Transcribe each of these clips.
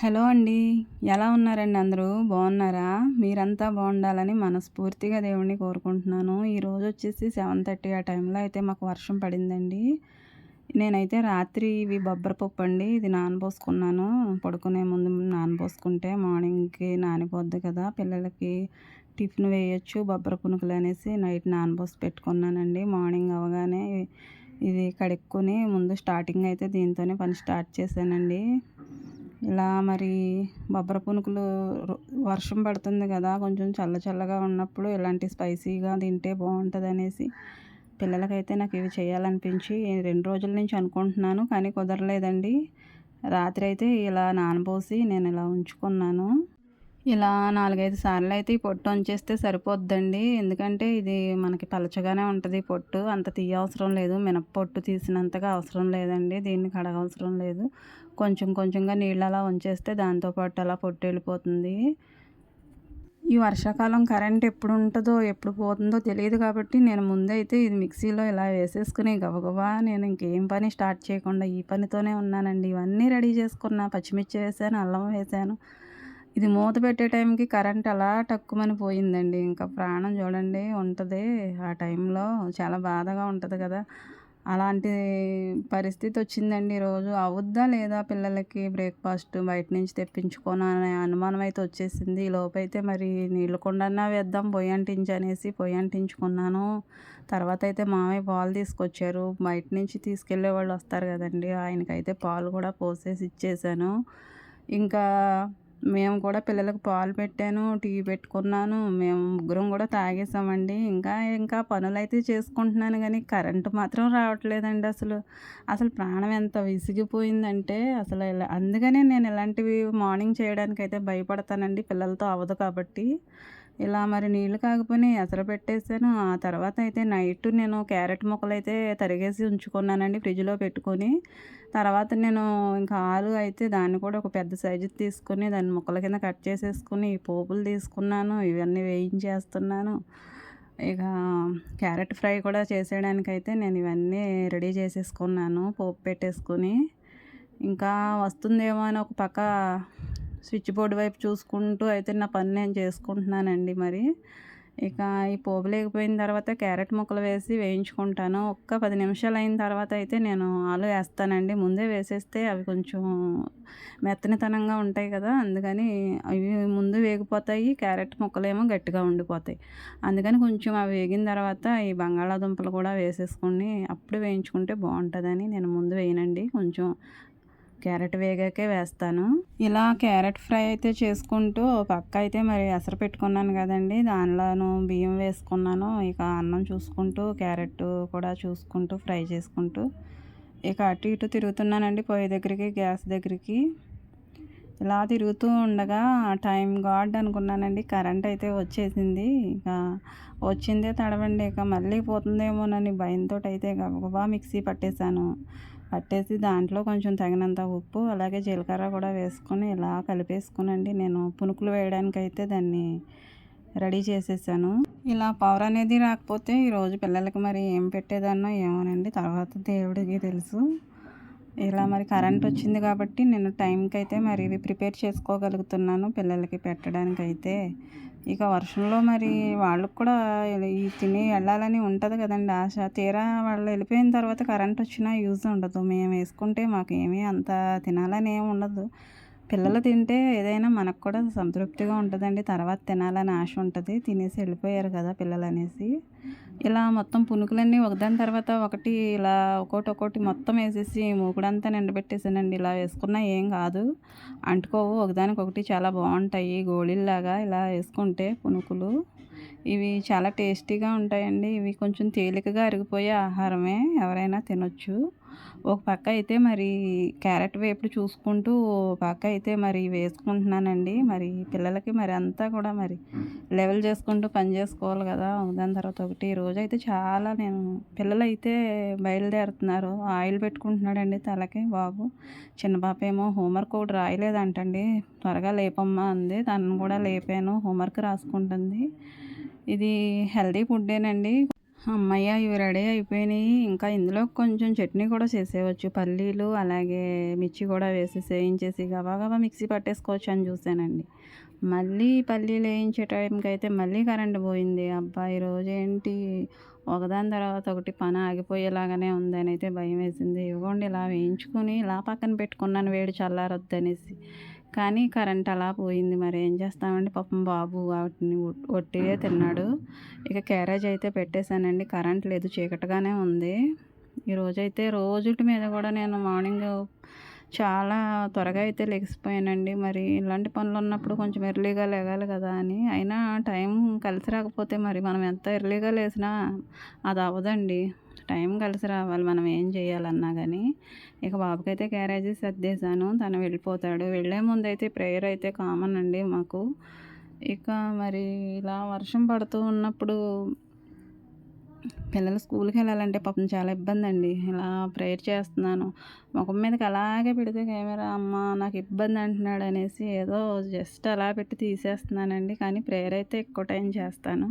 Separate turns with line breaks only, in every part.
Hello అండి. ఎలా ఉన్నారండి అందరూ? బాగున్నారా? మీరంతా బాగుండాలని మనస్ఫూర్తిగా దేవుడిని కోరుకుంటున్నాను. ఈరోజొచ్చేసి 7:30 ఆ టైంలో అయితే మాకు వర్షం పడిందండి. నేనైతే రాత్రి ఇవి బొబ్బర పప్పండి. ఇది నానబోసుకున్నాను. పడుకునే ముందు నానబోసుకుంటే మార్నింగ్‌కి నానిపోద్ది కదా! పిల్లలకి టిఫిన్ వేయొచ్చు బొబ్బర పునుకులనేసి నైట్ నానబోసి పెట్టుకున్నానండి. మార్నింగ్ అవ్వగానే ఇది కడుక్కొని ముందు స్టార్టింగ్ అయితే దీంతోనే పని స్టార్ట్ చేశానండి. ఇలా మరి బొబ్బర పునుకులు రొ వర్షం పడుతుంది కదా! కొంచెం చల్ల చల్లగా ఉన్నప్పుడు ఇలాంటి స్పైసీగా తింటే బావుంటదనేసి పిల్లలకైతే నాకు ఇవి చేయాలనిపించి 2 రోజుల నుంచి అనుకుంటున్నాను. కానీ కుదరలేదండి. రాత్రయితే ఇలా నానబోసి నేను ఇలా ఉంచుకున్నాను. ఇలా 4, 5 సార్లయితే ఈ పొట్టు ఒంచేస్తే సరిపోద్దండి. ఎందుకంటే ఇది మనకి పలచగానే ఉంటది పొట్టు. అంత తీయవసరం లేదు. మినప్పొట్టు తీసినంతగా అవసరం లేదండి. దీన్ని కడగవసరం లేదు. కొంచెం కొంచెంగా నీళ్ళు అలా ఉంచేస్తే దాంతో పాటు అలా పొట్టు వెళ్ళిపోతుంది. ఈ వర్షాకాలం కరెంట్ ఎప్పుడుంటదో, ఎప్పుడు పోతుందో తెలీదు కాబట్టి నేను ముందే అయితే ఇది మిక్సీలో ఇలా వేసేసుకుని గబగబా నేను ఇంకేం పని స్టార్ట్ చేయకుండా ఈ పనితోనే ఉన్నానండి. ఇవన్నీ రెడీ చేసుకున్నా. పచ్చిమిర్చి వేసాను, అల్లం వేసాను. ఇది మూత పెట్టే టైంకి కరెంట్ అలా టక్కుమని పోయిందండి. ఇంకా ప్రాణం చూడండి ఉంటది. ఆ టైంలో చాలా బాధగా ఉంటది కదా! అలాంటి పరిస్థితి వచ్చిందండి ఈరోజు. అవుద్దా లేదా పిల్లలకి బ్రేక్‌ఫాస్ట్ బయట నుంచి తెప్పించుకోనా అనే అనుమానం అయితే వచ్చేసింది. ఈలోపైతే మరి నీళ్ళ కుండన్నా వేద్దాం పొయ్యి అంటించి అనేసి పొయ్యి అంటించుకున్నాను. తర్వాత అయితే మామయ్య పాలు తీసుకొచ్చారు. బయట నుంచి తీసుకెళ్ళేవాళ్ళు వస్తారు కదండీ! ఆయనకైతే పాలు కూడా పోసేసి ఇచ్చేసాను. ఇంకా మేము కూడా పిల్లలకి పాలు పెట్టాను, టీ పెట్టుకున్నాను. మేము ముగ్గురం కూడా తాగేసామండి. ఇంకా ఇంకా పనులైతే చేసుకుంటున్నాను గానీ, కరెంట్ మాత్రం రావట్లేదండి అసలు. అసలు ప్రాణం ఎంత విసిగిపోయిందంటే అసలు అందుకనే నేను ఇలాంటివి మార్నింగ్ చేయడానికైతే భయపడతానండి. పిల్లలతో అవ్వదు కాబట్టి. ఇలా మరి నీళ్ళు కాగిపోయినాయి ఎసరు పెట్టేసాను. ఆ తర్వాత అయితే నైట్ నేను క్యారెట్ ముక్కలైతే తరిగేసి ఉంచుకున్నానండి ఫ్రిడ్జ్‌లో పెట్టుకొని. తర్వాత నేను ఇంకా ఆలు అయితే దాన్ని కూడా ఒక పెద్ద సైజుది తీసుకొని దాన్ని ముక్కల కింద కట్ చేసేసుకొని, పోపులు తీసుకున్నాను. ఇవన్నీ వేయించేస్తున్నాను. ఇక క్యారెట్ ఫ్రై కూడా చేసేయడానికైతే నేను ఇవన్నీ రెడీ చేసేసుకున్నాను పోపు పెట్టేసుకొని. ఇంకా వస్తుందేమో అని ఒక పక్క స్విచ్ బోర్డ్ వైపు చూసుకుంటూ అయితే నా పని నేను చేసుకుంటున్నానండి మరి. ఇక ఈ పోపులేగిపోయిన తర్వాత క్యారెట్ ముక్కలు వేసి వేయించుకుంటాను. ఒక్క 10 నిమిషాలు అయిన తర్వాత అయితే నేను ఆలు వేస్తానండి. ముందే వేసేస్తే అవి కొంచెం మెత్తనితనంగా ఉంటాయి కదా! అందుకని అవి ముందు వేగిపోతాయి. క్యారెట్ ముక్కలేమో గట్టిగా ఉండిపోతాయి. అందుకని కొంచెం అవి వేగిన తర్వాత ఈ బంగాళాదుంపలు కూడా వేసేసుకొని అప్పుడు వేయించుకుంటే బావుంటదని నేను ముందు వేయనండి. కొంచెం క్యారెట్ వేగాకే వేస్తాను. ఇలా క్యారెట్ ఫ్రై అయితే చేసుకుంటూ ఓ పక్క అయితే మరి ఎసరు పెట్టుకున్నాను కదండీ! దానిలోను బియ్యం వేసుకున్నాను. ఇక అన్నం చూసుకుంటూ క్యారెట్ కూడా చూసుకుంటూ ఫ్రై చేసుకుంటూ ఇక అటు ఇటు తిరుగుతున్నానండి పొయ్యి దగ్గరికి, గ్యాస్ దగ్గరికి. ఇలా తిరుగుతూ ఉండగా టైం గాడ్ అనుకున్నానండి. కరెంట్ అయితే వచ్చేసింది. ఇక వచ్చిందే తడవండి. ఇక మళ్ళీ పోతుందేమోనని భయంతోటైతే గబగబా మిక్సీ పట్టేసాను. పట్టేసి దాంట్లో కొంచెం తగినంత ఉప్పు, అలాగే జీలకర్ర కూడా వేసుకొని ఇలా కలిపేసుకునండి నేను పునుకులు వేయడానికైతే దాన్ని రెడీ చేసేసాను. ఇలా పవర్ అనేది రాకపోతే ఈరోజు పిల్లలకి మరి ఏం పెట్టేదాన్నో ఏమోనండి. తర్వాత దేవుడికి తెలుసు. ఇలా మరి కరెంట్ వచ్చింది కాబట్టి నేను టైంకైతే మరి ఇవి ప్రిపేర్ చేసుకోగలుగుతున్నాను పిల్లలకి పెట్టడానికైతే. ఇక వర్షంలో మరి వాళ్ళకి కూడా ఈ తిని వెళ్ళాలని ఉంటది కదండీ ఆశ. తీరా వాళ్ళు వెళ్ళిపోయిన తర్వాత కరెంట్ వచ్చినా యూజ్ ఉండదు. మేము వేసుకుంటే మాకేమీ అంత తినాలని ఏమి ఉండదు. పిల్లలు తింటే ఏదైనా మనకు కూడా సంతృప్తిగా ఉంటదండి. తర్వాత తినాలని ఆశ ఉంటది. తినేసి వెళ్ళిపోయారు కదా పిల్లలనేసి. ఇలా మొత్తం పునుకులన్నీ ఒకదాని తర్వాత ఒకటి ఇలా ఒక్కోటి మొత్తం వేసేసి మూకుడంతా నిండబెట్టేసానండి. ఇలా వేసుకున్నా ఏం కాదు. అంటుకోవు. ఒకదానికొకటి చాలా బావుంటాయి. గోళీల్లాగా ఇలా వేసుకుంటే పునుకులు. ఇవి చాలా టేస్టీగా ఉంటాయండి. ఇవి కొంచెం తేలికగా అరిగిపోయే ఆహారమే. ఎవరైనా తినొచ్చు. ఒక పక్క అయితే మరి క్యారెట్ వేపుడు చూసుకుంటూ, ఓ పక్క అయితే మరి వేసుకుంటున్నానండి. మరి పిల్లలకి మరి అంతా కూడా మరి లెవెల్ చేసుకుంటూ పని చేసుకోవాలి కదా! దాని తర్వాత ఒకటి. ఈరోజైతే చాలా నేను పిల్లలైతే బయలుదేరుతున్నారు. ఆయిల్ పెట్టుకుంటున్నాడండి తలకి బాబు. చిన్న పాపేమో హోంవర్క్ ఒకటి రాయలేదంటండి. త్వరగా లేపమ్మా అంది. తనను కూడా లేపాను. హోంవర్క్ రాసుకుంటుంది. ఇది హెల్తీ ఫుడ్డేనండి. హమ్మయ్య! ఇవి రెడీ అయిపోయినియి. ఇంకా ఇందులో కొంచెం చట్నీ కూడా చేసేయవచ్చు. పల్లీలు అలాగే మిర్చి కూడా వేసేసి ఏయించేసి గబగబా మిక్సీ పట్టేసుకోవచ్చు అని చూసానండి. మళ్ళీ పల్లీలు ఏయించే టైంకయితే మళ్ళీ కరెంట్ పోయింది. అబ్బా! ఈరోజేంటి ఒకదాని తర్వాత ఒకటి పని ఆగిపోయేలాగానే ఉందనైతే భయమేసింది. ఇదిగోండి ఇలా వేయించుకొని ఇలా పక్కన పెట్టుకున్నాను వేడి చల్లారొద్దనేసి. కానీ కరెంట్ అలా పోయింది. మరేం చేస్తామండి పాపం బాబు వాటిని ఒట్టివే తిన్నాడు. ఇక క్యారేజ్ అయితే పెట్టేశానండి. కరెంట్ లేదు చీకటిగానే ఉంది. ఈరోజైతే రోజుటి మీద కూడా నేను మార్నింగ్ చాలా త్వరగా అయితే లెగిసిపోయానండి. మరి ఇలాంటి పనులున్నప్పుడు కొంచెం ఎర్లీగా లెగాలి కదా అని. అయినా టైం కలిసి రాకపోతే మరి మనం ఎంత ఎర్లీగా లేసినా అది అవ్వదండి. టైం కలిసి రావాలి మనం ఏం చేయాలన్నా గానీ. ఇక బాబుకైతే క్యారేజీ సర్దేశాను. తను వెళ్ళిపోతాడు. వెళ్ళే ముందైతే ప్రేయర్ అయితే కామన్ అండి మాకు. ఇక మరి ఇలా వర్షం పడుతూ ఉన్నప్పుడు పిల్లలు స్కూల్‌కెళ్ళాలంటే పాపం చాలా ఇబ్బందండి. ఇలా ప్రేయర్ చేస్తున్నాను. మొఖం మీదకి అలాగే పెడితే కెమెరా అమ్మ నాకు ఇబ్బంది అంటున్నాడనేసి ఏదో జస్ట్ అలా పెట్టి తీసేస్తున్నానండి. కానీ ప్రేయర్ అయితే ఎక్కువ టైం చేస్తాను.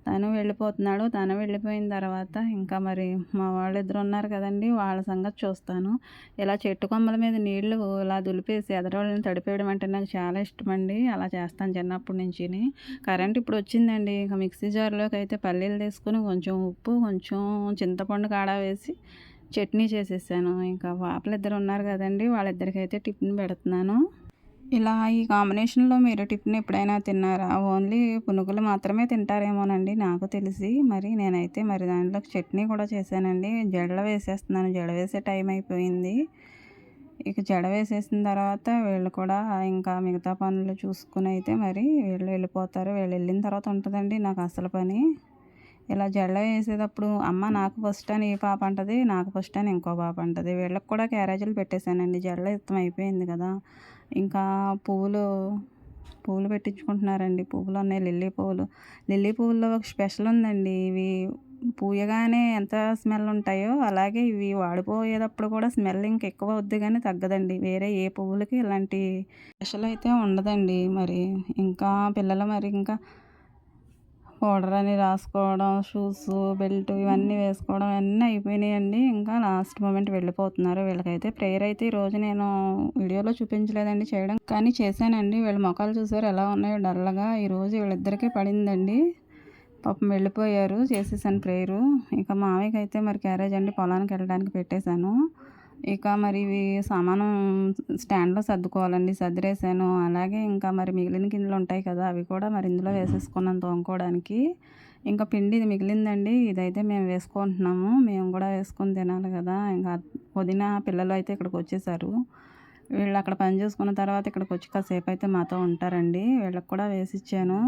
తను వెళ్ళిపోతున్నాడు. తను వెళ్ళిపోయిన తర్వాత ఇంకా మరి మా వాళ్ళిద్దరు ఉన్నారు కదండీ! వాళ్ళ సంగతి చూస్తాను. ఇలా చెట్టు కొమ్మల మీద నీళ్లు ఇలా దులిపేసి ఎదరోళ్ళని తడిపేయడం అంటే నాకు చాలా ఇష్టమండి. అలా చేస్తాను చిన్నప్పటి నుంచిని. కరెంట్ ఇప్పుడు వచ్చిందండి. ఇక మిక్సీ జార్‌లోకి అయితే పల్లీలు తీసుకొని కొంచెం ఉప్పు, కొంచెం చింతపండు కాడా వేసి చట్నీ చేసేసాను. ఇంకా పాపలిద్దరు ఉన్నారు కదండీ! వాళ్ళిద్దరికైతే టిఫిన్ పెడుతున్నాను. ఇలా ఈ కాంబినేషన్‌లో మీరు టిఫిన్ ఎప్పుడైనా తిన్నారా? ఓన్లీ పునుగులు మాత్రమే తింటారేమోనండి నాకు తెలిసి. మరి నేనైతే మరి దాంట్లోకి చట్నీ కూడా చేశానండి. జడలో వేసేస్తున్నాను. జడ వేసే టైం అయిపోయింది. ఇక జడ వేసేసిన తర్వాత వీళ్ళు కూడా ఇంకా మిగతా పనులు చూసుకొని అయితే మరి వీళ్ళు వెళ్ళిపోతారు. వీళ్ళు వెళ్ళిన తర్వాత ఉంటదండి నాకు అసలు పని. ఇలా జడలో వేసేటప్పుడు అమ్మ నాకు ఫస్ట్ అని ఈ పాప అంటది. నాకు ఫస్ట్ అని ఇంకో పాప అంటది. వీళ్ళకి కూడా క్యారేజీలు పెట్టేశానండి. జడలో ఇష్టం అయిపోయింది కదా! ఇంకా పువ్వులు పువ్వులు పెట్టించుకుంటున్నారండి. పువ్వులున్నాయి లిల్లీ పువ్వులు. లిల్లీ పువ్వుల్లో ఒక స్పెషల్ ఉందండి. ఇవి పూయగానే ఎంత స్మెల్ ఉంటాయో అలాగే ఇవి వాడిపోయేటప్పుడు కూడా స్మెల్ ఇంకెక్కువ అవుద్ది గానీ తగ్గదండి. వేరే ఏ పువ్వులకి ఇలాంటి స్పెషల్ అయితే ఉండదండి. మరి ఇంకా పిల్లలు మరి ఇంకా పౌడర్ అని రాసుకోవడం, షూసు, బెల్టు ఇవన్నీ వేసుకోవడం అన్నీ అయిపోయినాయండి. ఇంకా లాస్ట్ మూమెంట్ వెళ్ళిపోతున్నారు. వీళ్ళకైతే ప్రేయర్ అయితే ఈరోజు నేను వీడియోలో చూపించలేదండి చేయడం. కానీ చేశానండి. వీళ్ళ మొఖాలు చూసారు ఎలా ఉన్నాయో డల్‌గా. ఈరోజు వీళ్ళిద్దరికీ పడిందండి. పాపం వెళ్ళిపోయారు. చేసేసాను ప్రేయరు. ఇక మామయ్యకైతే మరి క్యారేజ్ అండి పొలానికి వెళ్ళడానికి పెట్టేశాను. ఇక మరి ఇవి సామాను స్టాండ్‌లో సర్దుకోవాలండి. సర్దిరేసాను. అలాగే ఇంకా మరి మిగిలిన గిన్నెలుంటాయి కదా! అవి కూడా మరి ఇందులో వేసేసుకున్నాను తోముకోవడానికి. ఇంకా పిండి ఇది మిగిలిందండి. ఇదైతే మేము వేసుకుంటున్నాము. మేము కూడా వేసుకొని తినాలి కదా! ఇంకా వదిన, పిల్లలు అయితే ఇక్కడికొచ్చేసారు. వీళ్ళు అక్కడ పని చేసుకున్న తర్వాత ఇక్కడికొచ్చి కాసేపయితే మాతో ఉంటారండి. వీళ్ళకి కూడా వేసిచ్చాను.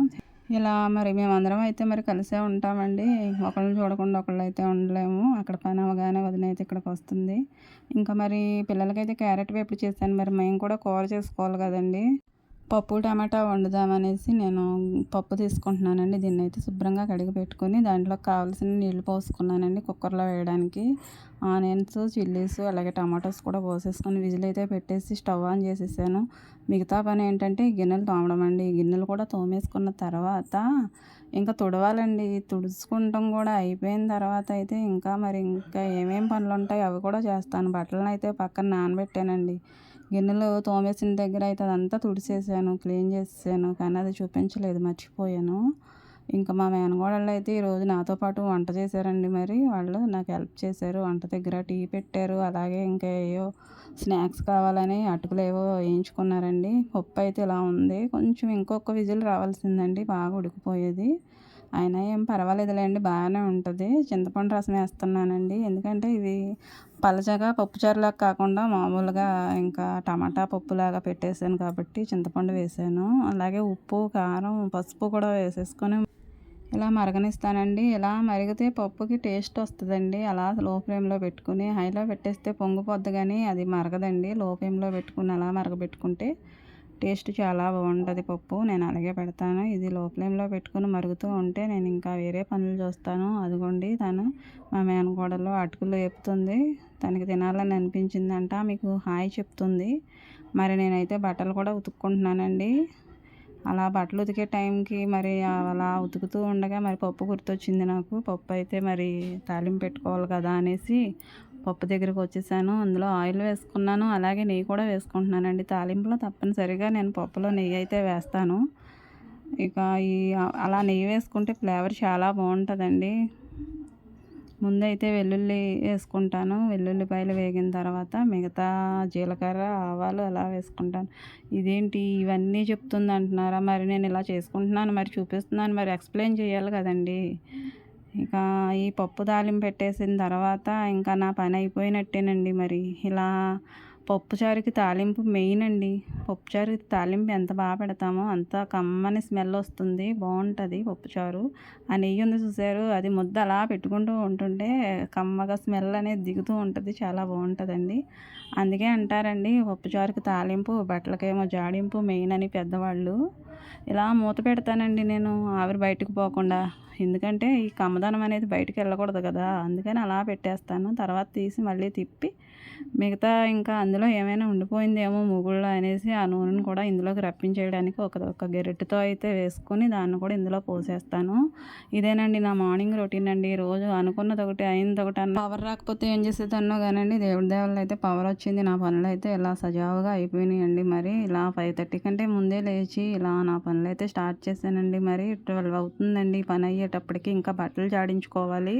ఇలా మరి మేమందరం అయితే మరి కలిసే ఉంటామండి. ఒకళ్ళని చూడకుండా ఒకళ్ళైతే ఉండలేము. అక్కడ పని అవ్వగానే వదిన అయితే ఇక్కడికొస్తుంది. ఇంకా మరి పిల్లలకైతే క్యారెట్ వేపుడు చేశాను. మరి మేము కూడా కూర చేసుకోవాలి కదండీ! పప్పు, టమాటా వండుదామనేసి నేను పప్పు తీసుకుంటున్నానండి. దీన్నైతే శుభ్రంగా కడిగి పెట్టుకొని దాంట్లోకి కావాల్సిన నీళ్లు పోసుకున్నానండి కుక్కర్‌లో వేయడానికి. ఆనియన్స్, చిల్లీస్ అలాగే టమాటోస్ కూడా పోసేసుకొని విజిల్ అయితే పెట్టేసి స్టవ్ ఆన్ చేసేసాను. మిగతా పని ఏంటంటే ఈ గిన్నెలు తోమడం అండి. ఈ గిన్నెలు కూడా తోమేసుకున్న తర్వాత ఇంకా తుడవాలండి. తుడుచుకుంటాం కూడా అయిపోయిన తర్వాత అయితే ఇంకా ఏమేం పనులుంటాయో అవి కూడా చేస్తాను. బట్టలనైతే పక్కన నానబెట్టానండి. గిన్నెలు తోమేసిన దగ్గర అయితే అదంతా తుడిచేసాను. క్లీన్ చేసేసాను. కానీ అది చూపించలేదు మర్చిపోయాను. ఇంకా మా మేనకోడళ్ళు అయితే ఈరోజు నాతో పాటు వంట చేశారండి మరి. వాళ్ళు నాకు హెల్ప్ చేశారు. వంట దగ్గర టీ పెట్టారు. అలాగే ఇంకా ఏయో స్నాక్స్ కావాలని అటుకులేవో వేయించుకున్నారండి. పప్పు అయితే ఇలా ఉంది. కొంచెం ఇంకొక విజిల్ రావాల్సిందండి. బాగా ఉడికిపోయేది. అయినా ఏం పర్వాలేదులేండి బాగానే ఉంటది. చింతపండు రసం వేస్తున్నానండి. ఎందుకంటే ఇది పలచగా పప్పుచారులాగా కాకుండా మామూలుగా ఇంకా టమాటా పప్పులాగా పెట్టేసాను కాబట్టి చింతపండు వేసాను. అలాగే ఉప్పు, కారం, పసుపు కూడా వేసేసుకొని ఇలా మరగనిస్తానండి. ఇలా మరిగితే పప్పుకి టేస్ట్ వస్తదండి. అలా లో ఫ్లేమ్‌లో పెట్టుకొని హైలో పెట్టేస్తే పొంగిపోద్ది గానీ అది మరగదండి. లో ఫ్లేమ్‌లో పెట్టుకొని అలా మరగబెట్టుకుంటే టేస్ట్ చాలా బాగుంటది పప్పు. నేను అలాగే పెడతాను. ఇది లో ఫ్లేమ్‌లో పెట్టుకొని మరుగుతూ ఉంటే నేను ఇంకా వేరే పనులు చూస్తాను. అదిగోండి తను మా మేనకోడలు అటుకులు ఏపుతుంది. తనకి తినాలని అనిపించిందంట. మీకు హాయ్ చెప్తుంది. మరి నేనైతే బట్టలు కూడా ఉతుక్కుంటున్నానండి. అలా బట్టలు ఉతికే టైంకి మరి అలా ఉతుకుతూ ఉండగా మరి పప్పు గుర్తొచ్చింది నాకు. పప్పు అయితే మరి తాలింపు పెట్టుకోవాలి కదా అనేసి పప్పు దగ్గరికి వచ్చేసాను. అందులో ఆయిల్ వేసుకున్నాను, అలాగే నెయ్యి కూడా వేసుకుంటున్నానండి. తాలింపులో తప్పనిసరిగా నేను పప్పులో నెయ్యి అయితే వేస్తాను. ఇక ఈ అలా నెయ్యి వేసుకుంటే ఫ్లేవర్ చాలా బాగుంటుందండి. ముందైతే వెల్లుల్లి వేసుకుంటాను. వెల్లుల్లిపాయలు వేగిన తర్వాత మిగతా జీలకర్ర, ఆవాలు అలా వేసుకుంటాను. ఇదేంటి ఇవన్నీ చెప్తుంది అంటున్నారా? మరి నేను ఇలా చేసుకుంటున్నాను, మరి చూపిస్తున్నాను, మరి ఎక్స్ప్లెయిన్ చేయాలి కదండీ! ఇక ఈ పప్పు తాలింపు పెట్టేసిన తర్వాత ఇంకా నా పని అయిపోయినట్టేనండి మరి. ఇలా పప్పుచారుకి తాలింపు మెయిన్ అండి. పప్పుచారుకి తాలింపు ఎంత బాగా పెడతామో అంత కమ్మని స్మెల్ వస్తుంది, బాగుంటుంది పప్పుచారు. ఆ నెయ్యి ఉంది చూసారు, అది ముద్ద అలా పెట్టుకుంటూ ఉంటుంటే కమ్మగా స్మెల్ అనేది దిగుతూ ఉంటుంది, చాలా బాగుంటుందండి. అందుకే అంటారండి పప్పుచారుకి తాలింపు బట్టలకేమో జాడింపు మెయిన్ అని పెద్దవాళ్ళు. ఇలా మూత పెడతానండి నేను, ఆవిరి బయటకు పోకుండా. ఎందుకంటే ఈ కమ్మదనం అనేది బయటకు వెళ్ళకూడదు కదా, అందుకని అలా పెట్టేస్తాను. తర్వాత తీసి మళ్ళీ తిప్పి మిగతా ఇంకా అందులో ఏమైనా ఉండిపోయిందేమో మూగుల్లో అనేసి ఆ నూనెను కూడా ఇందులోకి రప్పించేయడానికి ఒక గెరిటెతో అయితే వేసుకొని దాన్ని కూడా ఇందులో పోసేస్తాను. ఇదేనండి నా మార్నింగ్ రొటీన్ అండి. రోజు అనుకున్నది ఒకటి అయింది ఒకటి అన్న. పవర్ రాకపోతే ఏం చేసేదాన్నో కానండి, దేవుడి దేవల్ల అయితే పవర్ వచ్చింది. నా పనులు అయితే ఇలా సజావుగా అయిపోయినాయండి. మరి ఇలా 5:30 కంటే ముందే లేచి ఇలా నా పనులు అయితే స్టార్ట్ చేశానండి. మరి 12 అవుతుందండి పని అయ్యేటప్పటికి. ఇంకా బట్టలు జాడించుకోవాలి,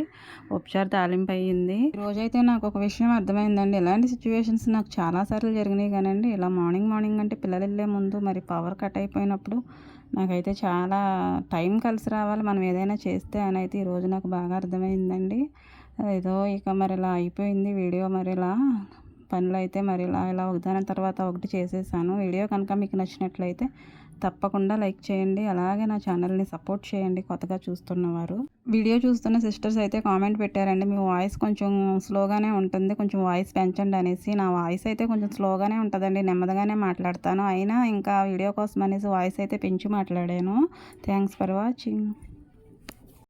పప్పుచారు తాలింపు అయ్యింది. రోజైతే నాకు ఒక విషయం అర్థమైందండి. ఇలాంటి సిచ్యువేషన్స్ నాకు చాలాసార్లు జరిగినాయి కానండి, ఇలా మార్నింగ్ అంటే పిల్లలు వెళ్ళే ముందు మరి పవర్ కట్ అయిపోయినప్పుడు నాకైతే చాలా టైం కలిసి రావాలి మనం ఏదైనా చేస్తే అని అయితే ఈరోజు నాకు బాగా అర్థమైందండి. ఏదో ఇక మరి ఇలా అయిపోయింది వీడియో. మరి ఇలా పనులు అయితే మరి ఇలా ఒకదాని తర్వాత ఒకటి చేసేసాను. వీడియో కనుక మీకు నచ్చినట్లయితే తప్పకుండా లైక్ చేయండి, అలాగే నా ఛానల్ని సపోర్ట్ చేయండి కొత్తగా చూస్తున్నవారు. వీడియో చూస్తున్న సిస్టర్స్ అయితే కామెంట్ పెట్టారండి, మీ వాయిస్ కొంచెం స్లోగానే ఉంటుంది, కొంచెం వాయిస్ పెంచండి అనేసి. నా వాయిస్ అయితే కొంచెం స్లోగానే ఉంటుందండి, నెమ్మదిగానే మాట్లాడతాను. అయినా ఇంకా వీడియో కోసం అనేసి వాయిస్ అయితే పెంచి మాట్లాడాను. Thanks for watching.